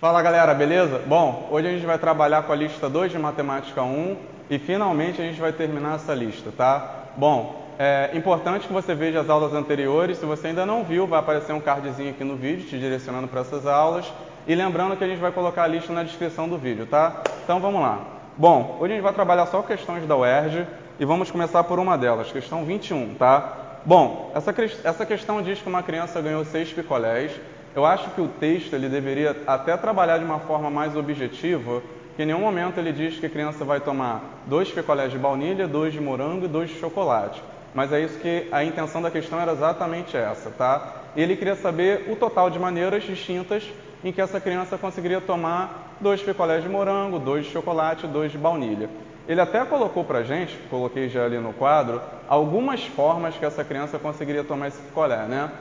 Fala galera, beleza? Bom, hoje a gente vai trabalhar com a lista 2 de Matemática 1 e finalmente a gente vai terminar essa lista, tá? Bom, é importante que você veja as aulas anteriores. Se você ainda não viu, vai aparecer um cardzinho aqui no vídeo te direcionando para essas aulas. E lembrando que a gente vai colocar a lista na descrição do vídeo, tá? Então vamos lá. Bom, hoje a gente vai trabalhar só questões da UERJ e vamos começar por uma delas, questão 21, tá? Bom, essa questão diz que uma criança ganhou 6 picolés. Eu acho que o texto ele deveria até trabalhar de uma forma mais objetiva, que em nenhum momento ele diz que a criança vai tomar 2 picolés de baunilha, 2 de morango e 2 de chocolate. Mas é isso que a intenção da questão era exatamente essa, tá? Ele queria saber o total de maneiras distintas em que essa criança conseguiria tomar 2 picolés de morango, 2 de chocolate e 2 de baunilha. Ele até colocou pra gente, coloquei já ali no quadro, algumas formas que essa criança conseguiria tomar esse picolé, né?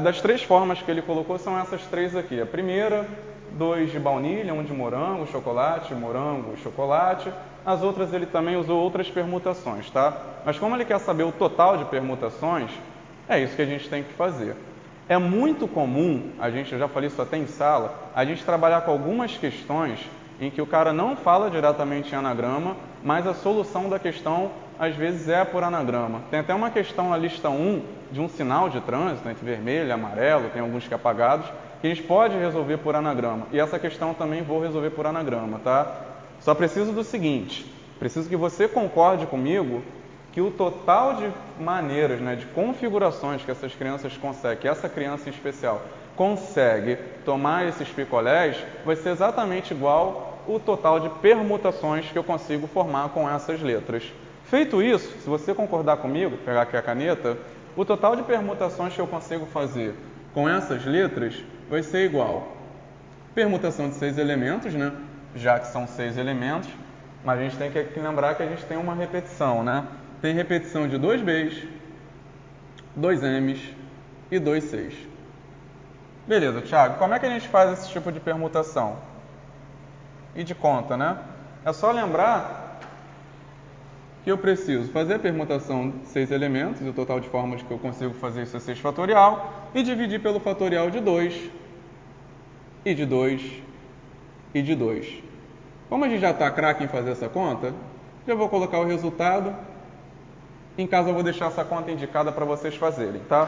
Das 3 formas que ele colocou são essas 3 aqui. A primeira, 2 de baunilha, 1 de morango, chocolate, morango, chocolate. As outras ele também usou outras permutações, tá? Mas como ele quer saber o total de permutações, é isso que a gente tem que fazer. É muito comum, eu já falei isso até em sala, a gente trabalhar com algumas questões em que o cara não fala diretamente em anagrama, mas a solução da questão às vezes é por anagrama. Tem até uma questão na lista 1 de um sinal de trânsito, entre vermelho e amarelo, tem alguns que apagados, que a gente pode resolver por anagrama. E essa questão também vou resolver por anagrama, tá? Só preciso do seguinte, preciso que você concorde comigo que o total de maneiras, de configurações que essas crianças conseguem, que essa criança em especial consegue tomar esses picolés, vai ser exatamente igual o total de permutações que eu consigo formar com essas letras. Feito isso, se você concordar comigo, pegar aqui a caneta, o total de permutações que eu consigo fazer com essas letras vai ser igual. Permutação de 6 elementos, já que são 6 elementos, mas a gente tem que lembrar que a gente tem uma repetição, Tem repetição de 2 Bs, 2 Ms e 2 Cs. Beleza, Thiago, como é que a gente faz esse tipo de permutação? E de conta, É só lembrar que eu preciso fazer a permutação de 6 elementos, e o total de formas que eu consigo fazer isso é 6 fatorial, e dividir pelo fatorial de 2, e de 2, e de 2. Como a gente já está craque em fazer essa conta, já vou colocar o resultado. Em casa eu vou deixar essa conta indicada para vocês fazerem, tá?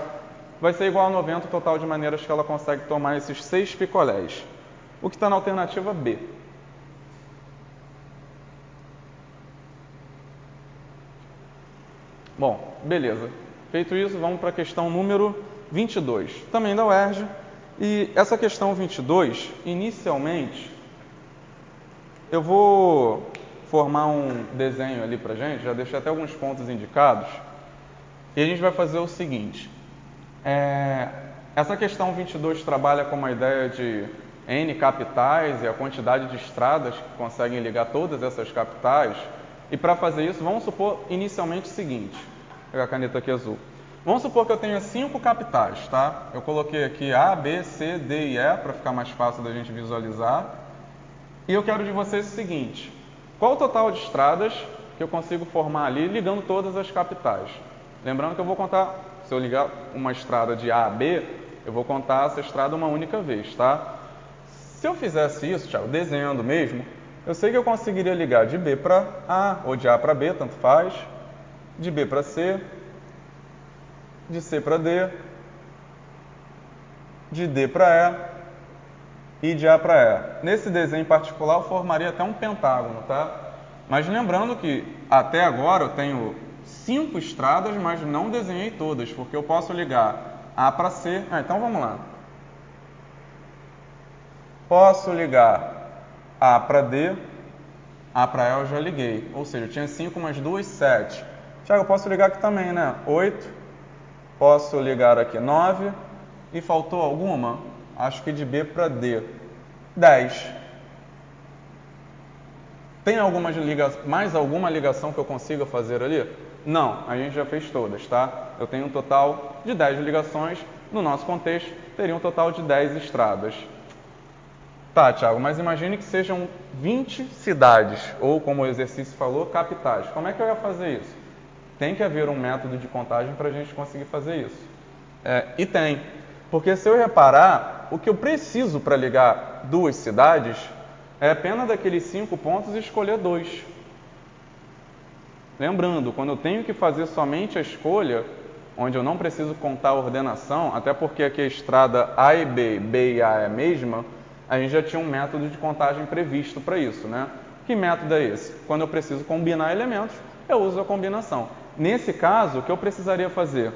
Vai ser igual a 90 o total de maneiras que ela consegue tomar esses 6 picolés. O que está na alternativa B. Bom, beleza. Feito isso, vamos para a questão número 22, também da UERJ. E essa questão 22, inicialmente, eu vou formar um desenho ali para a gente, já deixei até alguns pontos indicados. E a gente vai fazer o seguinte. Essa questão 22 trabalha com uma ideia de N capitais e a quantidade de estradas que conseguem ligar todas essas capitais. E para fazer isso, vamos supor inicialmente o seguinte. Vou pegar a caneta aqui azul. Vamos supor que eu tenha 5 capitais, tá? Eu coloquei aqui A, B, C, D e E para ficar mais fácil da gente visualizar. E eu quero de vocês o seguinte. Qual o total de estradas que eu consigo formar ali ligando todas as capitais? Lembrando que eu vou contar, se eu ligar uma estrada de A a B, eu vou contar essa estrada uma única vez, tá? Se eu fizesse isso, Thiago, desenhando mesmo, eu sei que eu conseguiria ligar de B para A, ou de A para B, tanto faz, de B para C, de C para D, de D para E e de A para E. Nesse desenho em particular, eu formaria até um pentágono, tá? Mas lembrando que até agora eu tenho 5 estradas, mas não desenhei todas, porque eu posso ligar A para C. Então vamos lá. Posso ligar A para D, A para E eu já liguei. Ou seja, eu tinha 5 mais 2, 7. Tiago, eu posso ligar aqui também, 8. Posso ligar aqui 9. E faltou alguma? Acho que de B para D. 10. Tem mais alguma ligação que eu consiga fazer ali? Não, a gente já fez todas, tá? Eu tenho um total de 10 ligações. No nosso contexto, teria um total de 10 estradas. Tá, Thiago, mas imagine que sejam 20 cidades, ou como o exercício falou, capitais. Como é que eu ia fazer isso? Tem que haver um método de contagem para a gente conseguir fazer isso. E tem. Porque se eu reparar, o que eu preciso para ligar duas cidades é apenas daqueles 5 pontos escolher 2. Lembrando, quando eu tenho que fazer somente a escolha, onde eu não preciso contar a ordenação, até porque aqui a estrada A e B, B e A é a mesma, a gente já tinha um método de contagem previsto para isso, né? Que método é esse? Quando eu preciso combinar elementos, eu uso a combinação. Nesse caso, o que eu precisaria fazer?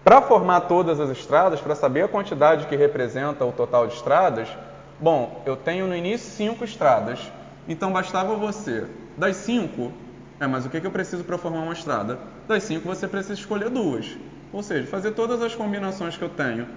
Para formar todas as estradas, para saber a quantidade que representa o total de estradas, bom, eu tenho no início 5 estradas, então bastava você, das 5, mas o que eu preciso para formar uma estrada? Das 5 você precisa escolher 2, ou seja, fazer todas as combinações que eu tenho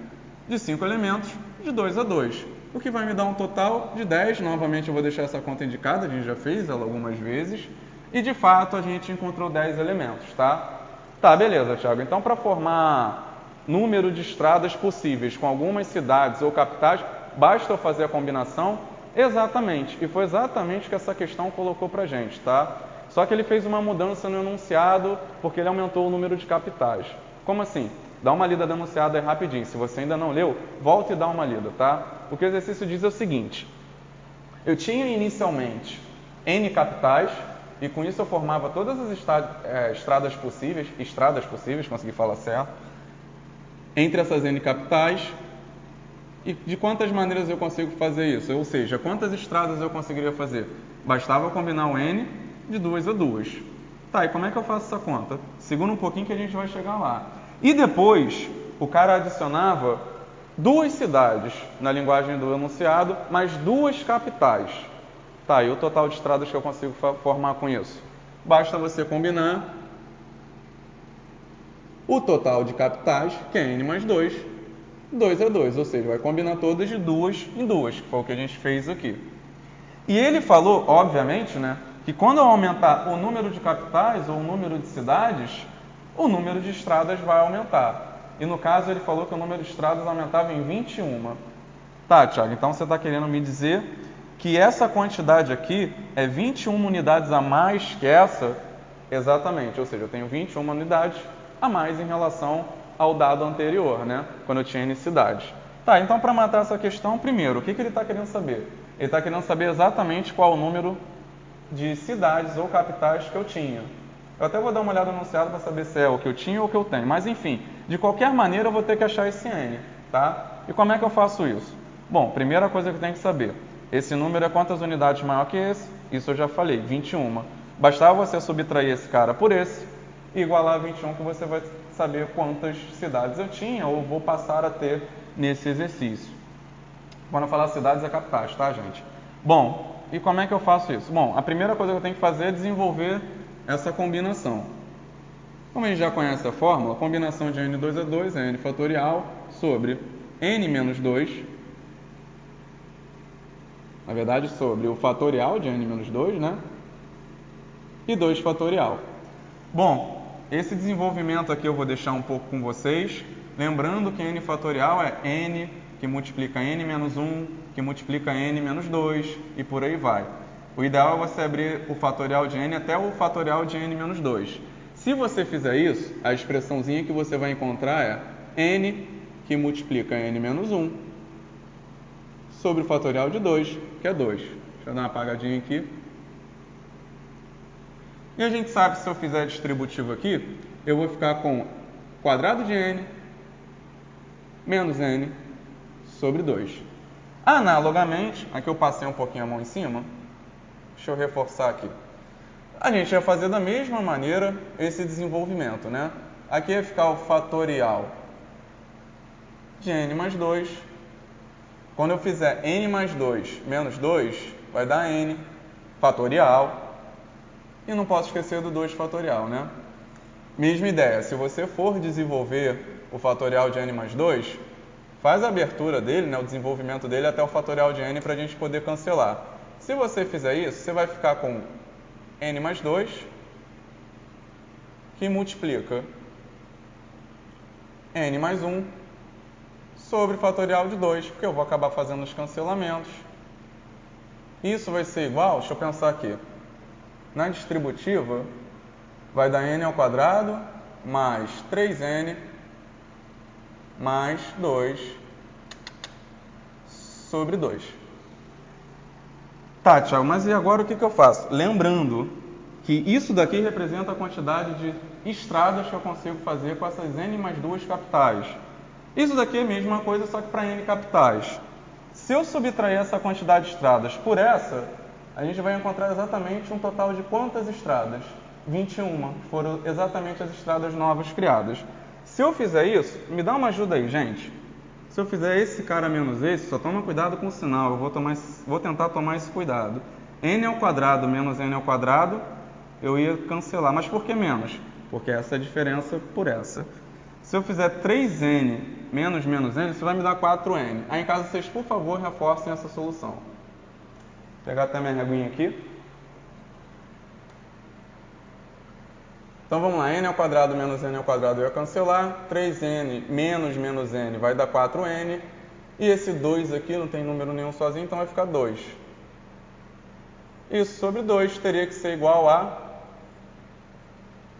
de 5 elementos, de 2 a 2, o que vai me dar um total de 10, novamente eu vou deixar essa conta indicada, a gente já fez ela algumas vezes, e de fato a gente encontrou 10 elementos, tá? Tá, beleza, Thiago. Então, para formar número de estradas possíveis com algumas cidades ou capitais, basta eu fazer a combinação? Exatamente. E foi exatamente o que essa questão colocou para a gente, tá? Só que ele fez uma mudança no enunciado porque ele aumentou o número de capitais. Como assim? Dá uma lida no enunciado aí rapidinho. Se você ainda não leu, volta e dá uma lida, tá? O que o exercício diz é o seguinte. Eu tinha inicialmente N capitais, e com isso eu formava todas as estradas possíveis, consegui falar certo, entre essas N capitais. E de quantas maneiras eu consigo fazer isso? Ou seja, quantas estradas eu conseguiria fazer? Bastava combinar o N de 2 a 2. Tá, e como é que eu faço essa conta? Segura um pouquinho que a gente vai chegar lá. E depois, o cara adicionava 2 cidades na linguagem do enunciado, mais 2 capitais. Tá, e o total de estradas que eu consigo formar com isso? Basta você combinar o total de capitais, que é N mais 2, 2 a 2, ou seja, vai combinar todas de 2 em 2, que foi o que a gente fez aqui. E ele falou, obviamente, né, que quando eu aumentar o número de capitais ou o número de cidades, o número de estradas vai aumentar. E no caso ele falou que o número de estradas aumentava em 21. Tá, Thiago, então você está querendo me dizer que essa quantidade aqui é 21 unidades a mais que essa? Exatamente, ou seja, eu tenho 21 unidades a mais em relação ao dado anterior, né? Quando eu tinha N cidades. Tá, então para matar essa questão, primeiro, o que ele está querendo saber? Ele está querendo saber exatamente qual o número de cidades ou capitais que eu tinha. Eu até vou dar uma olhada no enunciado para saber se é o que eu tinha ou o que eu tenho. Mas enfim, de qualquer maneira eu vou ter que achar esse N, tá? E como é que eu faço isso? Bom, primeira coisa que eu tenho que saber. Esse número é quantas unidades maior que esse? Isso eu já falei, 21. Bastava você subtrair esse cara por esse e igualar a 21 que você vai saber quantas cidades eu tinha ou vou passar a ter nesse exercício. Quando eu falar cidades é capitais, tá, gente? Bom, e como é que eu faço isso? Bom, a primeira coisa que eu tenho que fazer é desenvolver essa combinação. Como a gente já conhece a fórmula, a combinação de N2 a 2 é N fatorial sobre N menos 2, na verdade, sobre o fatorial de N menos 2, né? E 2 fatorial. Bom, esse desenvolvimento aqui eu vou deixar um pouco com vocês. Lembrando que N fatorial é N que multiplica N menos 1, que multiplica N menos 2 e por aí vai. O ideal é você abrir o fatorial de N até o fatorial de N menos 2. Se você fizer isso, a expressãozinha que você vai encontrar é N que multiplica N menos 1 sobre o fatorial de 2, que é 2. Deixa eu dar uma apagadinha aqui. E a gente sabe que se eu fizer distributivo aqui, eu vou ficar com quadrado de N menos N sobre 2. Analogamente, aqui eu passei um pouquinho a mão em cima, deixa eu reforçar aqui. A gente vai fazer da mesma maneira esse desenvolvimento, né? Aqui vai ficar o fatorial de N mais 2. Quando eu fizer N mais 2 menos 2, vai dar N fatorial. E não posso esquecer do 2 fatorial, né? Mesma ideia, se você for desenvolver o fatorial de N mais 2, faz a abertura dele, né, o desenvolvimento dele até o fatorial de N para a gente poder cancelar. Se você fizer isso, você vai ficar com N mais 2, que multiplica N mais 1 sobre o fatorial de 2, porque eu vou acabar fazendo os cancelamentos. Isso vai ser igual, deixa eu pensar aqui, na distributiva vai dar N ao quadrado mais 3N mais 2 sobre 2. Tá, Thiago, mas e agora o que eu faço? Lembrando que isso daqui representa a quantidade de estradas que eu consigo fazer com essas n mais 2 capitais. Isso daqui é a mesma coisa, só que para n capitais. Se eu subtrair essa quantidade de estradas por essa, a gente vai encontrar exatamente um total de quantas estradas? 21. Foram exatamente as estradas novas criadas. Se eu fizer isso, me dá uma ajuda aí, gente. Se eu fizer esse cara menos esse, só toma cuidado com o sinal. Eu vou tentar tomar esse cuidado. N ao quadrado menos n ao quadrado, eu ia cancelar. Mas por que menos? Porque essa é a diferença por essa. Se eu fizer 3n menos menos n, isso vai me dar 4n. Aí em casa vocês, por favor, reforcem essa solução. Vou pegar até minha reguinha aqui. Então vamos lá, n ao quadrado menos n ao quadrado eu ia cancelar. 3n menos menos n vai dar 4n. E esse 2 aqui não tem número nenhum sozinho, então vai ficar 2. Isso sobre 2 teria que ser igual a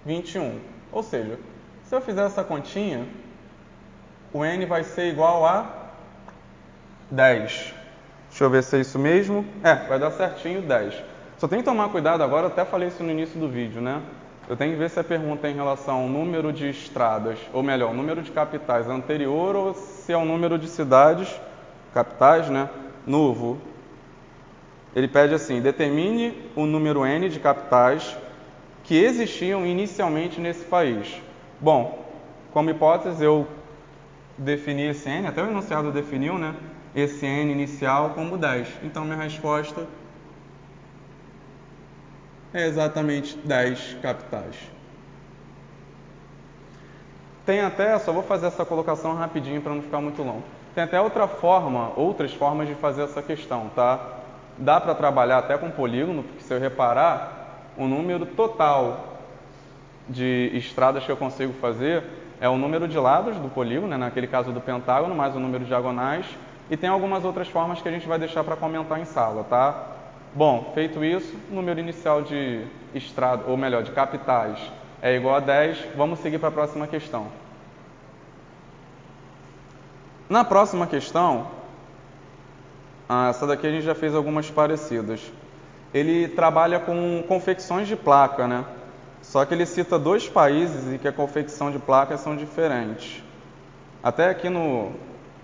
21. Ou seja, se eu fizer essa continha, o n vai ser igual a 10. Deixa eu ver se é isso mesmo. Vai dar certinho 10. Só tem que tomar cuidado agora, eu até falei isso no início do vídeo, né? Eu tenho que ver se a pergunta é em relação ao número de estradas, ou melhor, o número de capitais anterior, ou se é o número de cidades, capitais, né? Novo. Ele pede assim, determine o número n de capitais que existiam inicialmente nesse país. Bom, como hipótese, eu defini esse n, até o enunciado definiu, né? Esse n inicial como 10. Então, minha resposta é exatamente 10 capitais. Tem até, só vou fazer essa colocação rapidinho para não ficar muito longo. Tem até outras formas de fazer essa questão, tá? Dá para trabalhar até com polígono, porque se eu reparar, o número total de estradas que eu consigo fazer é o número de lados do polígono, né? Naquele caso do pentágono, mais o número de diagonais. E tem algumas outras formas que a gente vai deixar para comentar em sala, tá? Bom, feito isso, o número inicial de estrada, ou melhor, de capitais é igual a 10. Vamos seguir para a próxima questão. Na próxima questão, essa daqui a gente já fez algumas parecidas. Ele trabalha com confecções de placa, né? Só que ele cita 2 países e que a confecção de placas são diferentes. Até aqui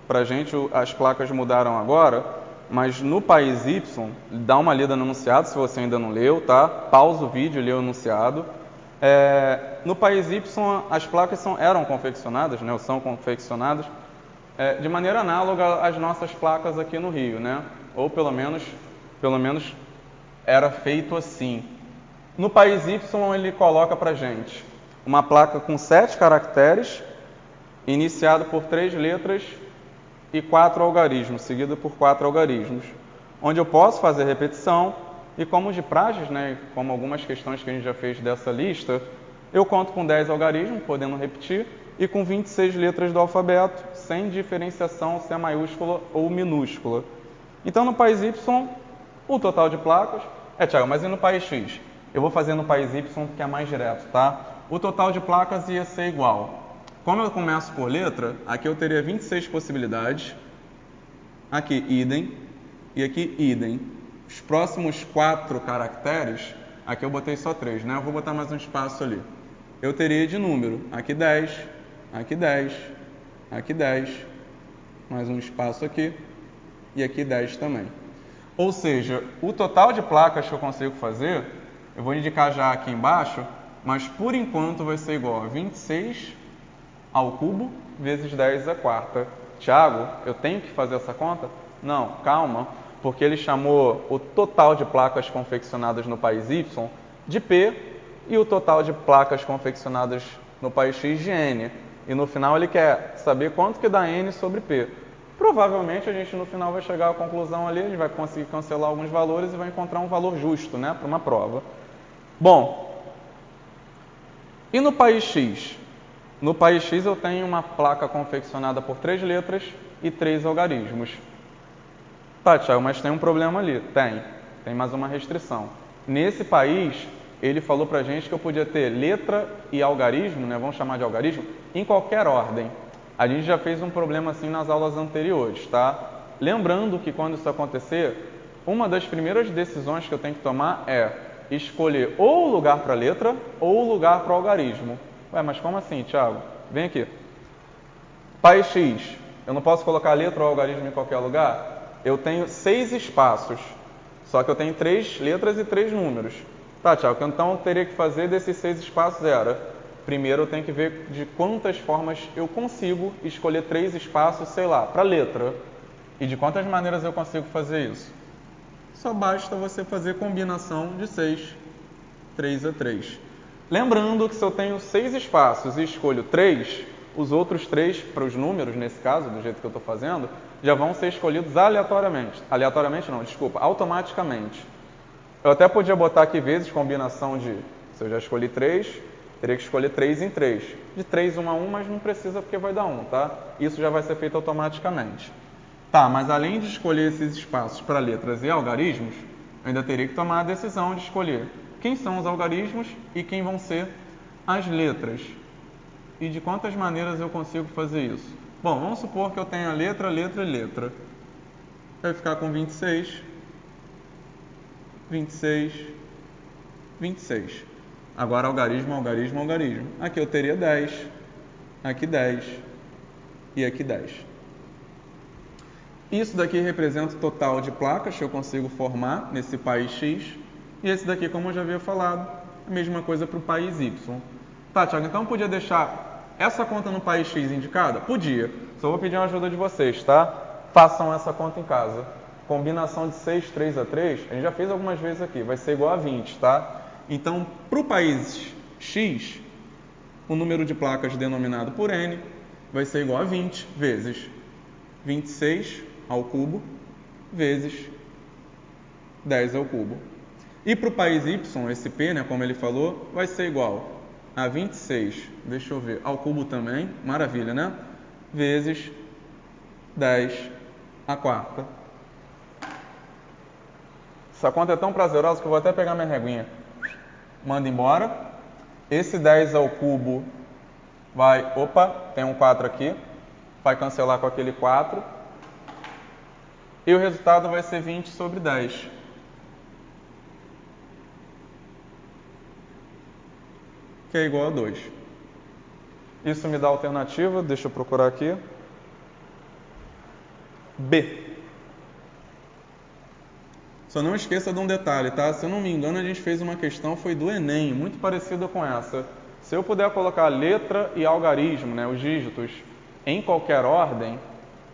pra gente as placas mudaram agora, mas no país Y, dá uma lida no enunciado se você ainda não leu, tá? Pausa o vídeo e lê o enunciado. No país Y, as placas eram confeccionadas, né? Ou são confeccionadas de maneira análoga às nossas placas aqui no Rio, né? Ou pelo menos era feito assim. No país Y, ele coloca pra gente uma placa com 7 caracteres, iniciada por 3 letras e 4 algarismos, seguida por 4 algarismos, onde eu posso fazer repetição e, como de praxe, né, como algumas questões que a gente já fez dessa lista, eu conto com 10 algarismos, podendo repetir, e com 26 letras do alfabeto, sem diferenciação se é maiúscula ou minúscula. Então, no país Y, o total de placas... Thiago, mas e no país X? Eu vou fazer no país Y porque é mais direto, tá? O total de placas ia ser igual. Como eu começo por letra, aqui eu teria 26 possibilidades, aqui idem, e aqui idem. Os próximos 4 caracteres, aqui eu botei só 3, né? Eu vou botar mais um espaço ali. Eu teria de número, aqui 10, aqui 10, aqui 10, mais um espaço aqui, e aqui 10 também. Ou seja, o total de placas que eu consigo fazer, eu vou indicar já aqui embaixo, mas por enquanto vai ser igual a 26 ao cubo vezes 10 à quarta. Thiago, eu tenho que fazer essa conta? Não, calma, porque ele chamou o total de placas confeccionadas no país Y de P e o total de placas confeccionadas no país X de N. E no final ele quer saber quanto que dá N sobre P. Provavelmente a gente no final vai chegar à conclusão ali, a gente vai conseguir cancelar alguns valores e vai encontrar um valor justo, né, para uma prova. Bom, e no país X? No país X eu tenho uma placa confeccionada por 3 letras e 3 algarismos. Tá, Thiago, mas tem um problema ali. Tem mais uma restrição. Nesse país, ele falou pra gente que eu podia ter letra e algarismo, né, vamos chamar de algarismo, em qualquer ordem. A gente já fez um problema assim nas aulas anteriores, tá? Lembrando que quando isso acontecer, uma das primeiras decisões que eu tenho que tomar é escolher ou o lugar para a letra ou o lugar para o algarismo. Ué, mas como assim, Thiago? Vem aqui. País X, eu não posso colocar a letra ou algarismo em qualquer lugar? Eu tenho 6 espaços, só que eu tenho 3 letras e 3 números. Tá, Thiago, então eu teria que fazer desses 6 espaços primeiro eu tenho que ver de quantas formas eu consigo escolher 3 espaços, sei lá, para letra. E de quantas maneiras eu consigo fazer isso? Só basta você fazer combinação de 6, 3 a 3. Lembrando que se eu tenho 6 espaços e escolho 3, os outros 3, para os números, nesse caso, do jeito que eu estou fazendo, já vão ser escolhidos aleatoriamente. Aleatoriamente não, desculpa, automaticamente. Eu até podia botar aqui vezes combinação de, se eu já escolhi 3, teria que escolher 3 em 3. De 3, 1 a 1, mas não precisa porque vai dar 1, tá? Isso já vai ser feito automaticamente. Tá, mas além de escolher esses espaços para letras e algarismos, eu ainda teria que tomar a decisão de escolher quem são os algarismos e quem vão ser as letras. E de quantas maneiras eu consigo fazer isso? Bom, vamos supor que eu tenha letra, letra e letra. Vai ficar com 26, 26, 26. Agora algarismo, algarismo, algarismo. Aqui eu teria 10, aqui 10 e aqui 10. Isso daqui representa o total de placas que eu consigo formar nesse país X. E esse daqui, como eu já havia falado, a mesma coisa para o país Y. Tá, Thiago, então eu podia deixar essa conta no país X indicada? Podia. Só vou pedir uma ajuda de vocês, tá? Façam essa conta em casa. Combinação de 6, 3 a 3, a gente já fez algumas vezes aqui, vai ser igual a 20, tá? Então, para o país X, o número de placas denominado por N vai ser igual a 20 vezes 26 ao cubo vezes 10 ao cubo. E para o país Y, esse P, né, como ele falou, vai ser igual a 26, deixa eu ver, ao cubo também, maravilha, né? Vezes 10 à quarta. Essa conta é tão prazerosa que eu vou até pegar minha reguinha. Manda embora. Esse 10 ao cubo vai... Opa, tem um 4 aqui. Vai cancelar com aquele 4. E o resultado vai ser 20 sobre 10. Que é igual a 2. Isso me dá a alternativa, deixa eu procurar aqui. B. Só não esqueça de um detalhe, tá? Se eu não me engano, a gente fez uma questão, foi do Enem, muito parecida com essa. Se eu puder colocar letra e algarismo, né, os dígitos, em qualquer ordem,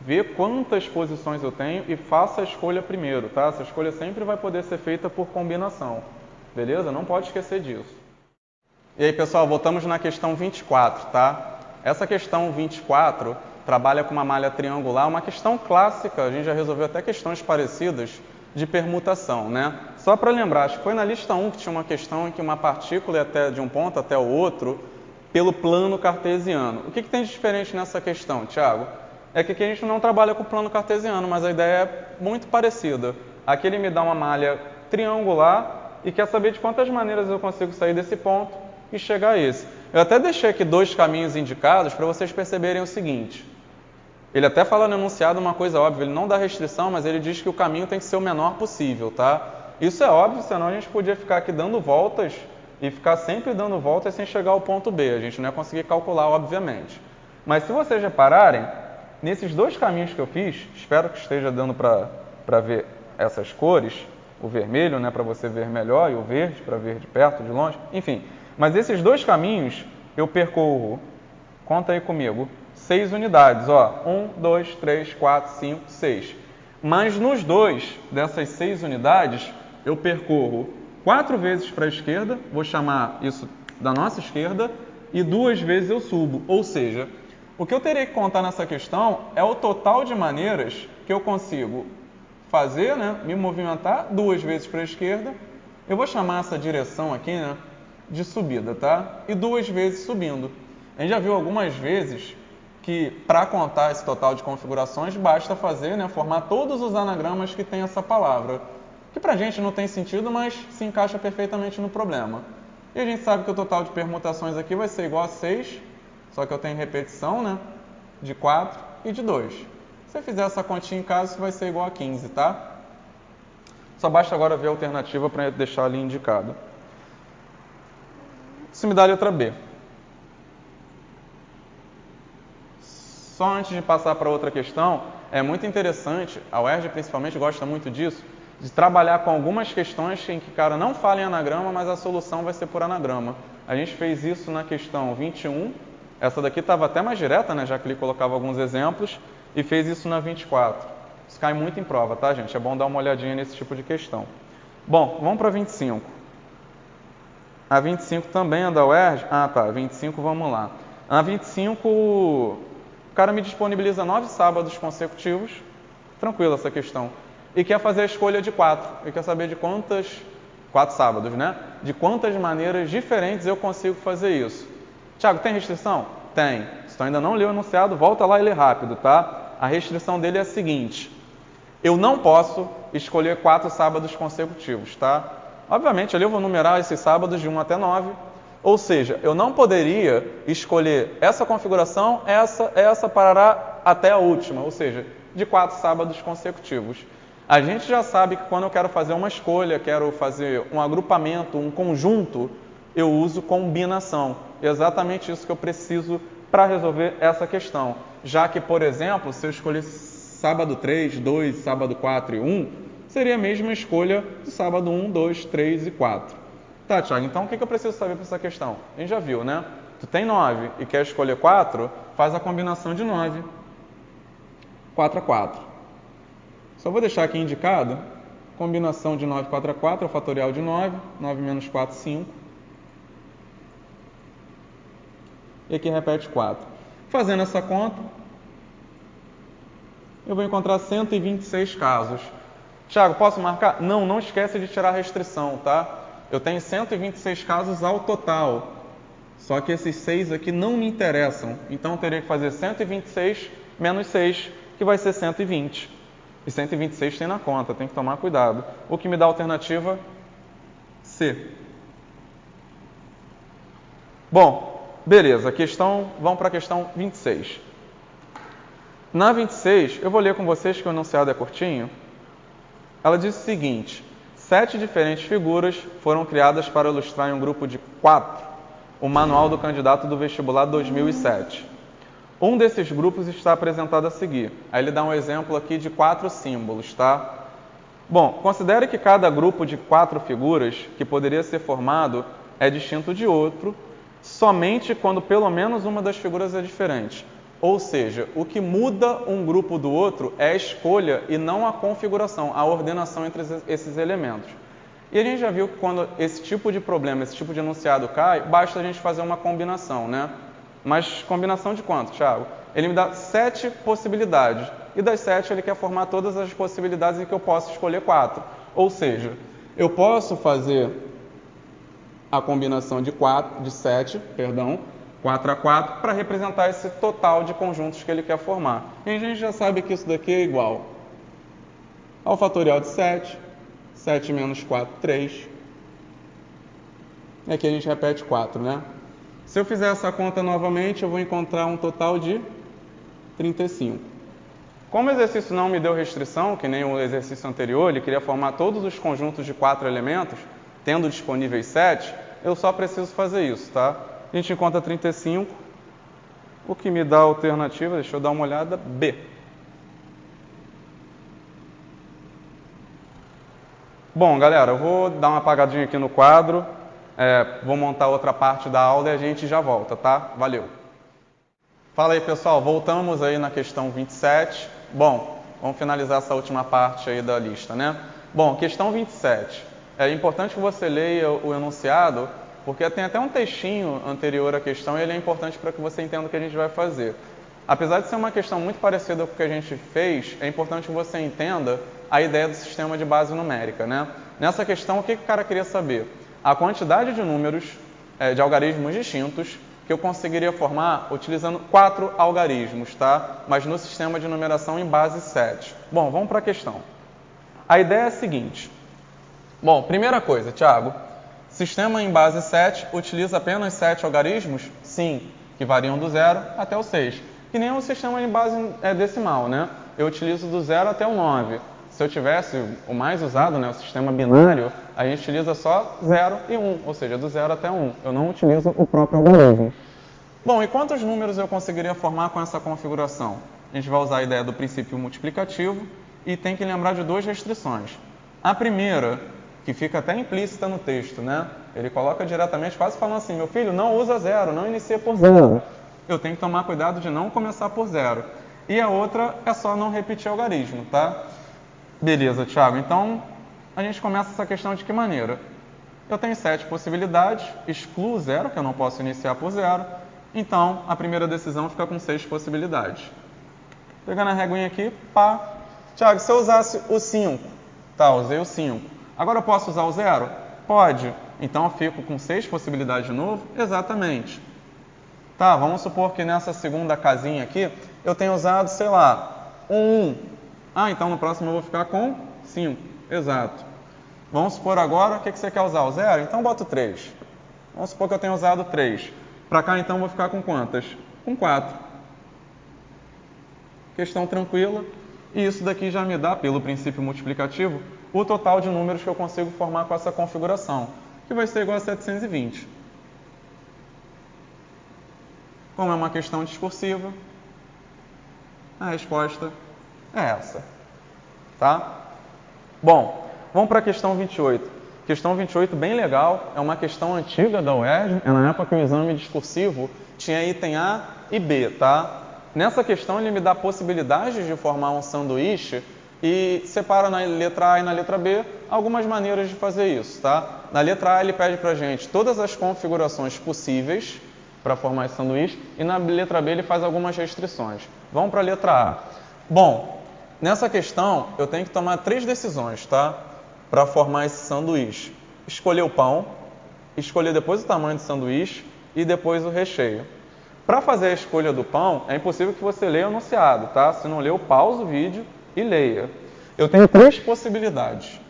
vê quantas posições eu tenho e faça a escolha primeiro, tá? Essa escolha sempre vai poder ser feita por combinação, beleza? Não pode esquecer disso. E aí, pessoal, voltamos na questão 24, tá? Essa questão 24 trabalha com uma malha triangular, uma questão clássica, a gente já resolveu até questões parecidas de permutação, né? Só para lembrar, acho que foi na lista 1 que tinha uma questão em que uma partícula ia até de um ponto até o outro pelo plano cartesiano. O que tem de diferente nessa questão, Thiago? É que aqui a gente não trabalha com o plano cartesiano, mas a ideia é muito parecida. Aqui ele me dá uma malha triangular e quer saber de quantas maneiras eu consigo sair desse ponto e chegar a esse. Eu até deixei aqui 2 caminhos indicados para vocês perceberem o seguinte. Ele até fala no enunciado uma coisa óbvia, ele não dá restrição, mas ele diz que o caminho tem que ser o menor possível, tá? Isso é óbvio, senão a gente podia ficar aqui dando voltas e ficar sempre dando voltas sem chegar ao ponto B. A gente não ia conseguir calcular, obviamente. Mas se vocês repararem, nesses 2 caminhos que eu fiz, espero que esteja dando para ver essas cores, o vermelho, né, para você ver melhor, e o verde, para ver de perto, de longe, enfim. Mas esses 2 caminhos eu percorro, conta aí comigo, 6 unidades, ó, 1, 2, 3, 4, 5, 6. Mas nos 2 dessas 6 unidades, eu percorro 4 vezes para a esquerda, vou chamar isso da nossa esquerda, e 2 vezes eu subo. Ou seja, o que eu teria que contar nessa questão é o total de maneiras que eu consigo fazer, né, me movimentar 2 vezes para a esquerda. Eu vou chamar essa direção aqui, né, de subida, tá? E 2 vezes subindo. A gente já viu algumas vezes que para contar esse total de configurações basta fazer, né, formar todos os anagramas que tem essa palavra, que para a gente não tem sentido, mas se encaixa perfeitamente no problema. E a gente sabe que o total de permutações aqui vai ser igual a 6, só que eu tenho repetição, né, de 4 e de 2. Se você fizer essa continha em casa, isso vai ser igual a 15, tá? Só basta agora ver a alternativa para deixar ali indicado. Isso me dá a letra B. Só antes de passar para outra questão, é muito interessante, a UERJ principalmente gosta muito disso, de trabalhar com algumas questões em que o cara não fala em anagrama, mas a solução vai ser por anagrama. A gente fez isso na questão 21, essa daqui estava até mais direta, né, já que ele colocava alguns exemplos, e fez isso na 24. Isso cai muito em prova, tá, gente? É bom dar uma olhadinha nesse tipo de questão. Bom, vamos para a 25. A 25 também é da UERJ? Ah, tá, 25, vamos lá. A 25, o cara me disponibiliza 9 sábados consecutivos, tranquilo essa questão, e quer fazer a escolha de 4, e quer saber de quantas, 4 sábados, né? De quantas maneiras diferentes eu consigo fazer isso. Tiago, tem restrição? Tem. Se tu ainda não leu o enunciado, volta lá e lê rápido, tá? A restrição dele é a seguinte: eu não posso escolher 4 sábados consecutivos, tá? Obviamente, ali eu vou numerar esses sábados de 1 até 9, ou seja, eu não poderia escolher essa configuração, essa parará até a última, ou seja, de 4 sábados consecutivos. A gente já sabe que quando eu quero fazer uma escolha, quero fazer um agrupamento, um conjunto, eu uso combinação. É exatamente isso que eu preciso para resolver essa questão. Já que, por exemplo, se eu escolher sábado 3, 2, sábado 4 e 1, seria a mesma escolha do sábado 1, 2, 3 e 4. Tá, Thiago, então o que eu preciso saber para essa questão? A gente já viu, né? Tu tem 9 e quer escolher 4, faz a combinação de 9. 4 a 4. Só vou deixar aqui indicado, combinação de 9, 4 a 4, é o fatorial de 9, 9 menos 4, 5. E aqui repete 4. Fazendo essa conta, eu vou encontrar 126 casos. Tiago, posso marcar? Não, não esquece de tirar a restrição, tá? Eu tenho 126 casos ao total, só que esses 6 aqui não me interessam. Então eu teria que fazer 126 menos 6, que vai ser 120. E 126 tem na conta, tem que tomar cuidado. O que me dá a alternativa C. Bom, beleza, vamos para a questão 26. Na 26, eu vou ler com vocês que o enunciado é curtinho. Ela diz o seguinte: 7 diferentes figuras foram criadas para ilustrar em um grupo de 4 o manual do candidato do vestibular 2007. Um desses grupos está apresentado a seguir. Aí ele dá um exemplo aqui de 4 símbolos, tá? Bom, considere que cada grupo de 4 figuras que poderia ser formado é distinto de outro, somente quando pelo menos uma das figuras é diferente. Ou seja, o que muda um grupo do outro é a escolha e não a configuração, a ordenação entre esses elementos. E a gente já viu que quando esse tipo de problema, esse tipo de enunciado cai, basta a gente fazer uma combinação, né? Mas combinação de quanto, Thiago? Ele me dá 7 possibilidades. E das 7 ele quer formar todas as possibilidades em que eu posso escolher 4. Ou seja, eu posso fazer a combinação de 7, 4 a 4, para representar esse total de conjuntos que ele quer formar. E a gente já sabe que isso daqui é igual ao fatorial de 7, 7 menos 4, 3. E aqui a gente repete 4, né? Se eu fizer essa conta novamente, eu vou encontrar um total de 35. Como o exercício não me deu restrição, que nem o exercício anterior, ele queria formar todos os conjuntos de 4 elementos, tendo disponíveis 7, eu só preciso fazer isso, tá? A gente encontra 35, o que me dá a alternativa, deixa eu dar uma olhada, B. Bom, galera, eu vou dar uma apagadinha aqui no quadro, vou montar outra parte da aula e a gente já volta, tá? Valeu! Fala aí, pessoal, voltamos aí na questão 27. Bom, vamos finalizar essa última parte aí da lista, né? Bom, questão 27. É importante que você leia o enunciado, porque tem até um textinho anterior à questão e ele é importante para que você entenda o que a gente vai fazer. Apesar de ser uma questão muito parecida com o que a gente fez, é importante que você entenda a ideia do sistema de base numérica, né? Nessa questão, o que o cara queria saber? A quantidade de números de algarismos distintos que eu conseguiria formar utilizando 4 algarismos, tá? Mas no sistema de numeração em base 7. Bom, vamos para a questão. A ideia é a seguinte. Bom, primeira coisa, Thiago, sistema em base 7 utiliza apenas 7 algarismos? Sim, que variam do 0 até o 6. Que nem um sistema em base decimal, né? eu utilizo do 0 até o 9. Se eu tivesse o mais usado, né, o sistema binário, a gente utiliza só 0 e 1, ou seja, do 0 até 1. Eu não utilizo o próprio algarismo. Bom, e quantos números eu conseguiria formar com essa configuração? A gente vai usar a ideia do princípio multiplicativo e tem que lembrar de duas restrições. A primeira, que fica até implícita no texto, né? Ele coloca diretamente, quase falando assim, meu filho, não usa 0, não inicia por 0. Eu tenho que tomar cuidado de não começar por 0. E a outra é só não repetir o algarismo, tá? Beleza, Thiago. Então, a gente começa essa questão de que maneira? Eu tenho 7 possibilidades, excluo 0, que eu não posso iniciar por 0. Então, a primeira decisão fica com 6 possibilidades. Pegando a reguinha aqui, pá. Thiago, se eu usasse o 5, tá, usei o 5. Agora eu posso usar o 0? Pode. Então, eu fico com 6 possibilidades de novo? Exatamente. Tá, vamos supor que nessa segunda casinha aqui, eu tenho usado, sei lá, um 1. Ah, então no próximo eu vou ficar com 5. Exato. Vamos supor agora, o que você quer usar? O 0? Então, boto 3. Vamos supor que eu tenha usado 3. Para cá, então, eu vou ficar com quantas? Com 4. Questão tranquila. E isso daqui já me dá, pelo princípio multiplicativo, o total de números que eu consigo formar com essa configuração, que vai ser igual a 720. Como é uma questão discursiva, a resposta é essa. Tá? Bom, vamos para a questão 28. Questão 28, bem legal, é uma questão antiga da UERJ, é na época que o exame discursivo tinha item A e B, tá? Nessa questão ele me dá possibilidades de formar um sanduíche e separa na letra A e na letra B algumas maneiras de fazer isso, tá? Na letra A ele pede pra gente todas as configurações possíveis para formar esse sanduíche e na letra B ele faz algumas restrições. Vamos para a letra A. Bom, nessa questão eu tenho que tomar 3 decisões, tá? Para formar esse sanduíche. Escolher o pão, escolher depois o tamanho do sanduíche e depois o recheio. Para fazer a escolha do pão, é impossível que você leia o enunciado, tá? Se não leu, pausa o vídeo e leia. Eu tenho 3 possibilidades.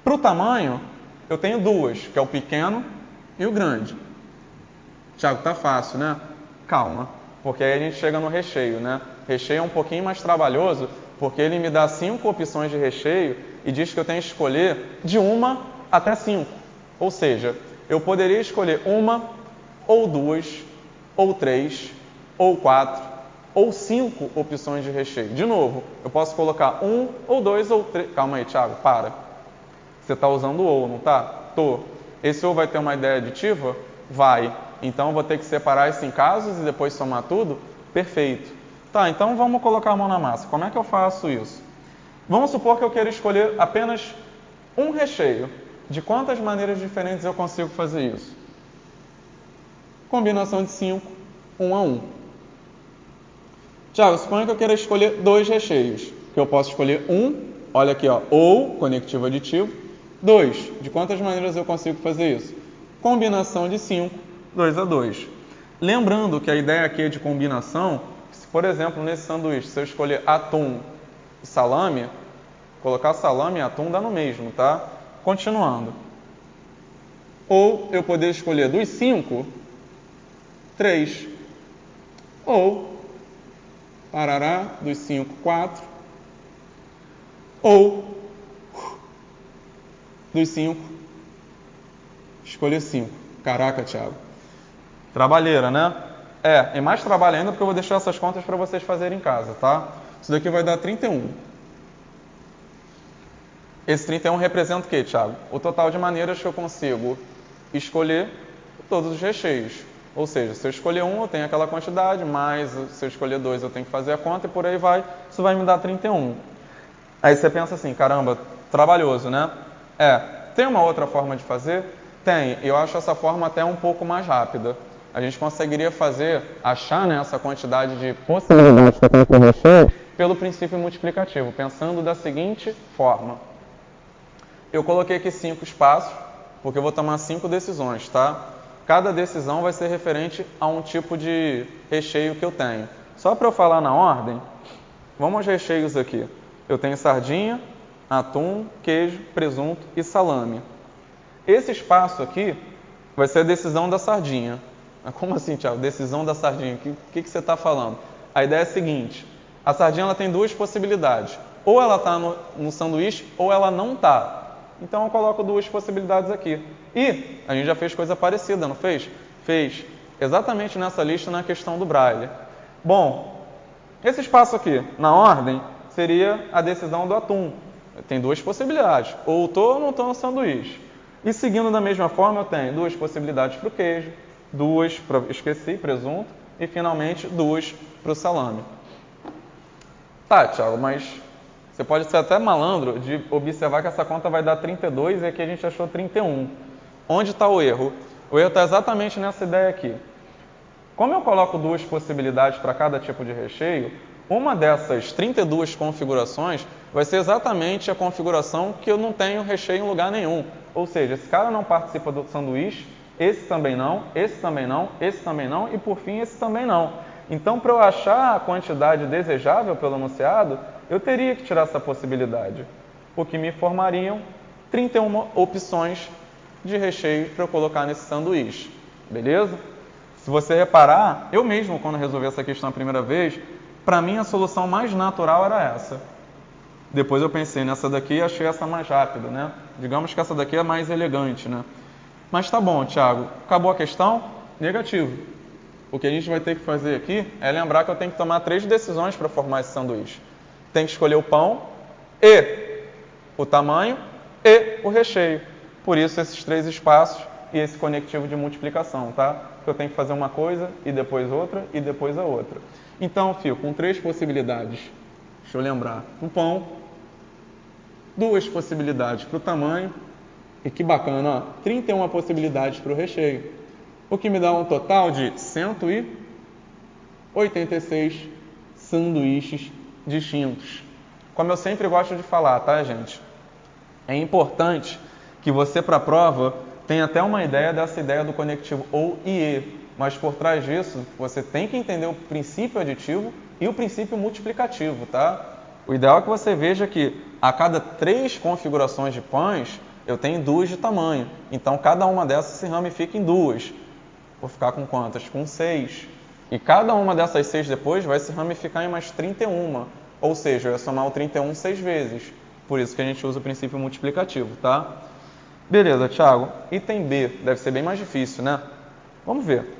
Para o tamanho, eu tenho 2, que é o pequeno e o grande. Thiago, tá fácil, né? Calma, porque aí a gente chega no recheio, né? Recheio é um pouquinho mais trabalhoso, porque ele me dá 5 opções de recheio e diz que eu tenho que escolher de 1 até 5. Ou seja, eu poderia escolher 1, ou 2, ou 3, ou 4, ou 5 opções de recheio. De novo, eu posso colocar 1, ou 2, ou 3... Calma aí, Thiago, para. Você está usando ou, não está? Tô. Esse ou vai ter uma ideia aditiva? Vai. Então, eu vou ter que separar isso em casos e depois somar tudo? Perfeito. Tá, então vamos colocar a mão na massa. Como é que eu faço isso? Vamos supor que eu queira escolher apenas um recheio. De quantas maneiras diferentes eu consigo fazer isso? Combinação de 5, 1 a 1. Tiago, suponha que eu queira escolher 2 recheios. Que eu posso escolher 1, olha aqui, ó, ou, conectivo aditivo, 2. De quantas maneiras eu consigo fazer isso? Combinação de 5, 2 a 2. Lembrando que a ideia aqui é de combinação, se, por exemplo, nesse sanduíche, se eu escolher atum e salame, colocar salame e atum dá no mesmo, tá? Continuando. Ou eu poder escolher dos 5, 3. Ou, parará, dos 5, 4. Ou, dos 5, escolher 5. Caraca, Thiago. Trabalheira, né? É mais trabalho ainda porque eu vou deixar essas contas para vocês fazerem em casa, tá? Isso daqui vai dar 31. Esse 31 representa o quê, Thiago? O total de maneiras que eu consigo escolher todos os recheios. Ou seja, se eu escolher 1, eu tenho aquela quantidade, mais se eu escolher 2, eu tenho que fazer a conta e por aí vai. Isso vai me dar 31. Aí você pensa assim, caramba, trabalhoso, né? Tem uma outra forma de fazer? Tem. Eu acho essa forma até um pouco mais rápida. A gente conseguiria achar, né, essa quantidade de possibilidades que eu tenho por recheio pelo princípio multiplicativo, pensando da seguinte forma. Eu coloquei aqui 5 espaços, porque eu vou tomar 5 decisões, tá? Cada decisão vai ser referente a um tipo de recheio que eu tenho. Só para eu falar na ordem, vamos aos recheios aqui. Eu tenho sardinha, atum, queijo, presunto e salame. Esse espaço aqui vai ser a decisão da sardinha. Como assim, Thiago? Decisão da sardinha? O que você está falando? A ideia é a seguinte, a sardinha ela tem duas possibilidades. Ou ela está no sanduíche ou ela não está. Então eu coloco duas possibilidades aqui. E a gente já fez coisa parecida, não fez? Fez exatamente nessa lista na questão do Braille. Bom, esse espaço aqui, na ordem, seria a decisão do atum. Tem duas possibilidades, ou estou ou não estou no sanduíche. E seguindo da mesma forma, eu tenho duas possibilidades para o queijo, duas para, esqueci, presunto, e finalmente duas para o salame. Tá, Thiago, mas você pode ser até malandro de observar que essa conta vai dar 32 e aqui a gente achou 31. Onde está o erro? O erro está exatamente nessa ideia aqui. Como eu coloco duas possibilidades para cada tipo de recheio, uma dessas 32 configurações vai ser exatamente a configuração que eu não tenho recheio em lugar nenhum. Ou seja, esse cara não participa do sanduíche, esse também não, esse também não, esse também não e, por fim, esse também não. Então, para eu achar a quantidade desejável pelo enunciado, eu teria que tirar essa possibilidade, o que me formariam 31 opções de recheio para eu colocar nesse sanduíche. Beleza? Se você reparar, eu mesmo, quando resolvi essa questão a primeira vez, para mim a solução mais natural era essa. Depois eu pensei nessa daqui e achei essa mais rápida, né? Digamos que essa daqui é mais elegante, né? Mas tá bom, Thiago. Acabou a questão? Negativo. O que a gente vai ter que fazer aqui é lembrar que eu tenho que tomar 3 decisões para formar esse sanduíche. Tem que escolher o pão e o tamanho e o recheio. Por isso esses 3 espaços e esse conectivo de multiplicação, tá? Eu tenho que fazer uma coisa e depois outra e depois a outra. Então eu fico com 3 possibilidades. Deixa eu lembrar. O pão, 2 possibilidades para o tamanho e que bacana, ó, 31 possibilidades para o recheio. O que me dá um total de 186 sanduíches distintos. Como eu sempre gosto de falar, tá, gente? É importante que você, para a prova, tenha até uma ideia dessa ideia do conectivo ou IE, mas por trás disso, você tem que entender o princípio aditivo e o princípio multiplicativo, tá? O ideal é que você veja que a cada 3 configurações de pães, eu tenho 2 de tamanho. Então, cada uma dessas se ramifica em 2. Vou ficar com quantas? Com 6. E cada uma dessas 6 depois vai se ramificar em mais 31. Ou seja, eu ia somar o 31 6 vezes. Por isso que a gente usa o princípio multiplicativo, tá? Beleza, Thiago. Item B. Deve ser bem mais difícil, né? Vamos ver.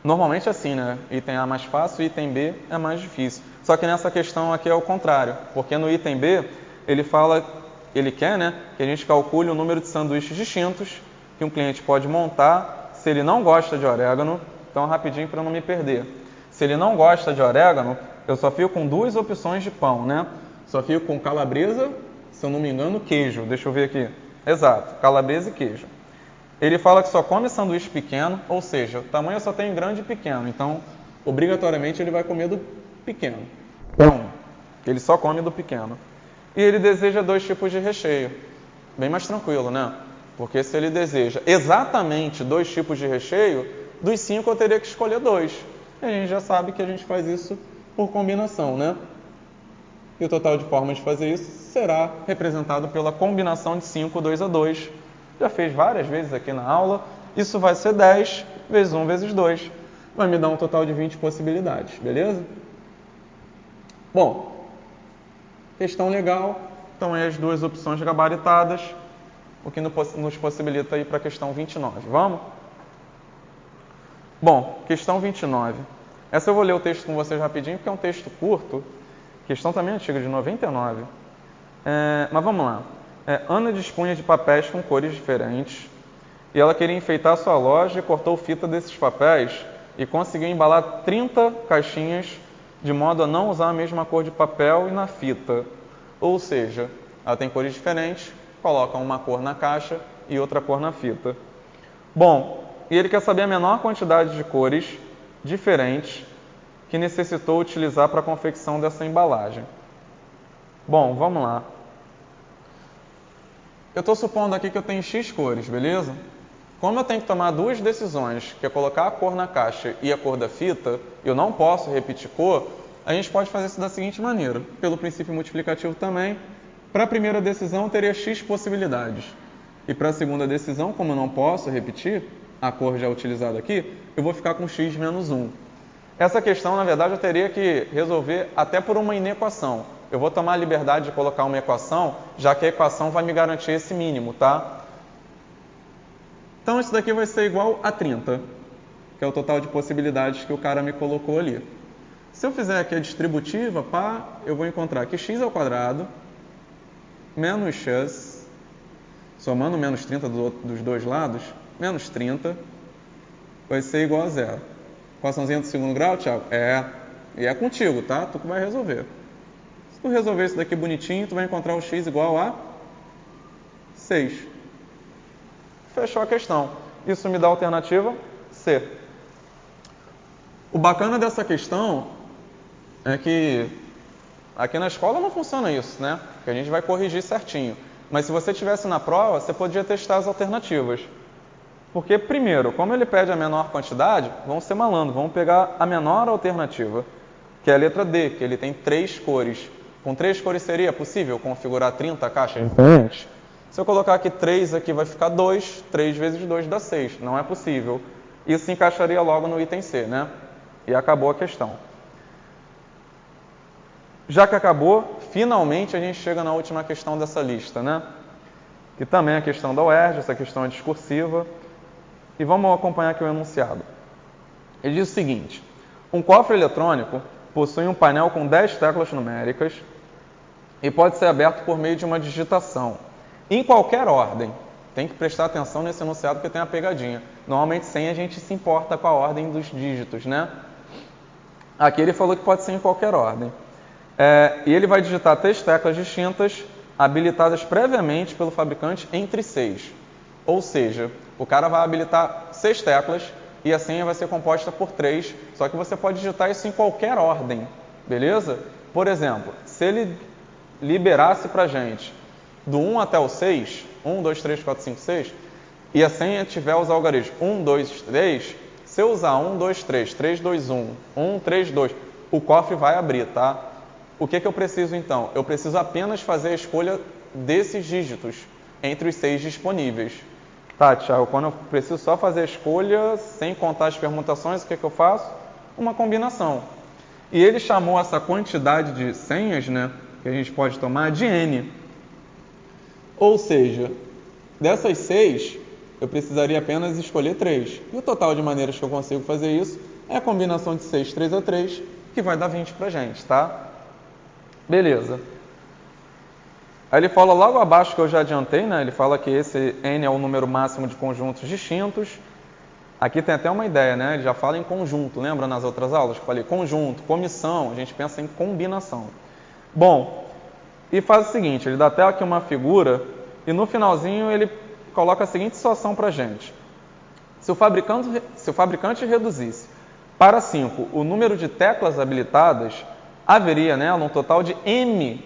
Normalmente é assim, né? Item A é mais fácil, item B é mais difícil. Só que nessa questão aqui é o contrário. Porque no item B, ele quer, né, que a gente calcule o número de sanduíches distintos que um cliente pode montar se ele não gosta de orégano. Então, rapidinho para não me perder. Se ele não gosta de orégano, eu só fico com 2 opções de pão, né? Só fico com calabresa, se eu não me engano, queijo. Deixa eu ver aqui. Exato, calabresa e queijo. Ele fala que só come sanduíche pequeno, ou seja, o tamanho eu só tenho grande e pequeno. Então, obrigatoriamente, ele vai comer do pequeno. Então, ele só come do pequeno. E ele deseja 2 tipos de recheio. Bem mais tranquilo, né? Porque se ele deseja exatamente 2 tipos de recheio, dos 5 eu teria que escolher 2. E a gente já sabe que a gente faz isso por combinação, né? E o total de formas de fazer isso será representado pela combinação de 5, 2 a 2. Já fez várias vezes aqui na aula. Isso vai ser 10 vezes 1 vezes 2. Vai me dar um total de 20 possibilidades, beleza? Bom, questão legal. Então, aí as 2 opções gabaritadas, o que nos possibilita ir para a questão 29. Vamos? Bom, questão 29. Essa eu vou ler o texto com vocês rapidinho, porque é um texto curto. Questão também antiga, de 99. Mas vamos lá. Ana dispunha de papéis com cores diferentes e ela queria enfeitar sua loja e cortou fita desses papéis e conseguiu embalar 30 caixinhas de modo a não usar a mesma cor de papel e na fita. Ou seja, ela tem cores diferentes, coloca uma cor na caixa e outra cor na fita. Bom, e ele quer saber a menor quantidade de cores diferentes que necessitou utilizar para a confecção dessa embalagem. Bom, vamos lá. Eu estou supondo aqui que eu tenho X cores, beleza? Como eu tenho que tomar 2 decisões, que é colocar a cor na caixa e a cor da fita, eu não posso repetir cor, a gente pode fazer isso da seguinte maneira. Pelo princípio multiplicativo também, para a primeira decisão eu teria X possibilidades. E para a segunda decisão, como eu não posso repetir a cor já utilizada aqui, eu vou ficar com X menos 1. Essa questão, na verdade, eu teria que resolver até por uma inequação. Eu vou tomar a liberdade de colocar uma equação, já que a equação vai me garantir esse mínimo, tá? Então, isso daqui vai ser igual a 30, que é o total de possibilidades que o cara me colocou ali. Se eu fizer aqui a distributiva, pá, eu vou encontrar que x ao quadrado menos x, somando menos 30 dos dois lados, menos 30, vai ser igual a zero. Equaçãozinha do segundo grau, Thiago? E é contigo, tá? Tu que vai resolver. Se tu resolver isso daqui bonitinho, tu vai encontrar o x igual a 6. Fechou a questão. Isso me dá a alternativa C. O bacana dessa questão é que aqui na escola não funciona isso, né? Porque a gente vai corrigir certinho. Mas se você tivesse na prova, você podia testar as alternativas. Porque, primeiro, como ele pede a menor quantidade, vamos ser malandro, vamos pegar a menor alternativa, que é a letra D, que ele tem 3 cores. Com 3 cores seria possível configurar 30 caixas diferentes? Se eu colocar aqui 3, aqui vai ficar 2, 3 vezes 2 dá 6. Não é possível. Isso se encaixaria logo no item C, né? E acabou a questão. Já que acabou, finalmente a gente chega na última questão dessa lista, né? Que também é a questão da UERJ, essa questão é discursiva. E vamos acompanhar aqui o enunciado. Ele diz o seguinte: um cofre eletrônico possui um painel com 10 teclas numéricas e pode ser aberto por meio de uma digitação, em qualquer ordem. Tem que prestar atenção nesse enunciado porque tem a pegadinha. Normalmente, sem a gente se importa com a ordem dos dígitos, né? Aqui ele falou que pode ser em qualquer ordem. E ele vai digitar 3 teclas distintas, habilitadas previamente pelo fabricante entre 6. Ou seja, o cara vai habilitar 6 teclas e a senha vai ser composta por 3, só que você pode digitar isso em qualquer ordem, beleza? Por exemplo, se ele liberasse para a gente do 1 até o 6, 1, 2, 3, 4, 5, 6, e a senha tiver os algarismos 1, 2, 3, se eu usar 1, 2, 3, 3, 2, 1, 1, 3, 2, o cofre vai abrir, tá? O que eu preciso então? Eu preciso apenas fazer a escolha desses dígitos entre os 6 disponíveis. Tá, Thiago, quando eu preciso só fazer a escolha, sem contar as permutações, o que eu faço? Uma combinação. E ele chamou essa quantidade de senhas, né, que a gente pode tomar, de N. Ou seja, dessas 6, eu precisaria apenas escolher 3. E o total de maneiras que eu consigo fazer isso é a combinação de 6, 3 a 3, que vai dar 20 pra gente, tá? Beleza. Aí ele fala logo abaixo que eu já adiantei, né? Ele fala que esse N é o número máximo de conjuntos distintos. Aqui tem até uma ideia, né? Ele já fala em conjunto, lembra nas outras aulas que eu falei? Conjunto, comissão, a gente pensa em combinação. Bom, e faz o seguinte, ele dá até aqui uma figura e no finalzinho ele coloca a seguinte situação pra gente. Se o fabricante reduzisse para 5 o número de teclas habilitadas, haveria nela um total de M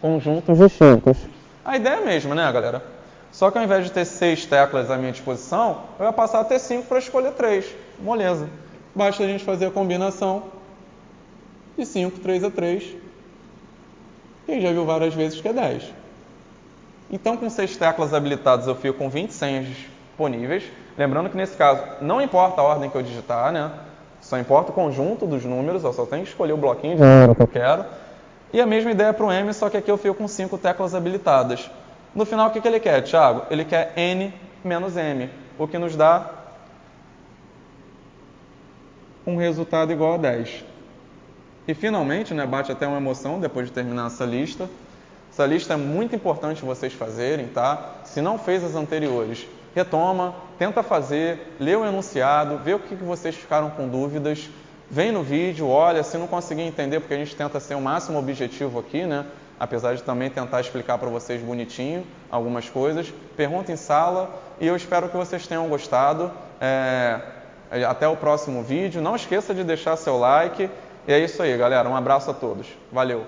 conjuntos distintos. A ideia é a mesma, né, galera? Só que ao invés de ter 6 teclas à minha disposição, eu ia passar a ter 5 para escolher 3. Moleza. Basta a gente fazer a combinação de 5, 3 a 3. Quem já viu várias vezes que é 10. Então, com 6 teclas habilitadas, eu fico com 20 senhas disponíveis. Lembrando que, nesse caso, não importa a ordem que eu digitar, né? Só importa o conjunto dos números, eu só tenho que escolher o bloquinho de número que eu quero. E a mesma ideia para o M, só que aqui eu fico com 5 teclas habilitadas. No final, o que ele quer, Thiago? Ele quer N menos M, o que nos dá um resultado igual a 10. E finalmente, né, bate até uma emoção depois de terminar essa lista. Essa lista é muito importante vocês fazerem, tá? Se não fez as anteriores, retoma, tenta fazer, lê o enunciado, vê o que vocês ficaram com dúvidas. Vem no vídeo, olha, se não conseguir entender, porque a gente tenta ser o máximo objetivo aqui, né? Apesar de também tentar explicar para vocês bonitinho algumas coisas. Pergunta em sala e eu espero que vocês tenham gostado. Até o próximo vídeo. Não esqueça de deixar seu like. E é isso aí, galera. Um abraço a todos. Valeu!